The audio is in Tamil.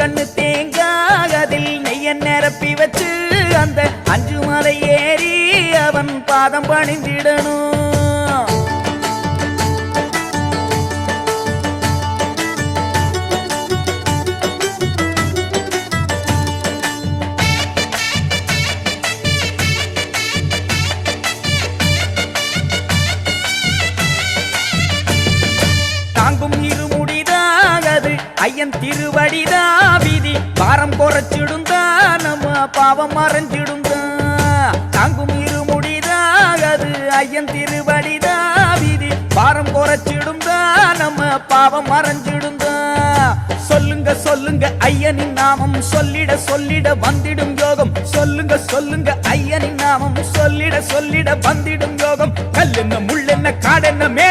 கண்ணு தேங்காய் அதில் நெய்ய நிரப்பி வச்சு அந்த 5 மலை ஏறி அவன் பாதம் பணிந்திடணும். தாங்கும் இருமுடிதான் அது ஐயன் திருவடிதா விதி பாரம் குறைச்சிடுந்தா நம்ம பாவம் மறைஞ்சிடுந்தா. தாங்கும் இருமுடிதான் அது ஐயன் திருவடிதா விதி பாரம் குறைச்சிடுந்தா நம்ம பாவம் மறைஞ்சிடுந்தா. சொல்லுங்க சொல்லுங்க ஐயனின் நாமம் சொல்லிட சொல்லிட வந்திடும் யோகம். சொல்லுங்க சொல்லுங்க ஐயனின் நாமம் சொல்லிட சொல்லிட வந்திடும் யோகம். கல்லென்ன முள்ளென்ன காடென்ன மே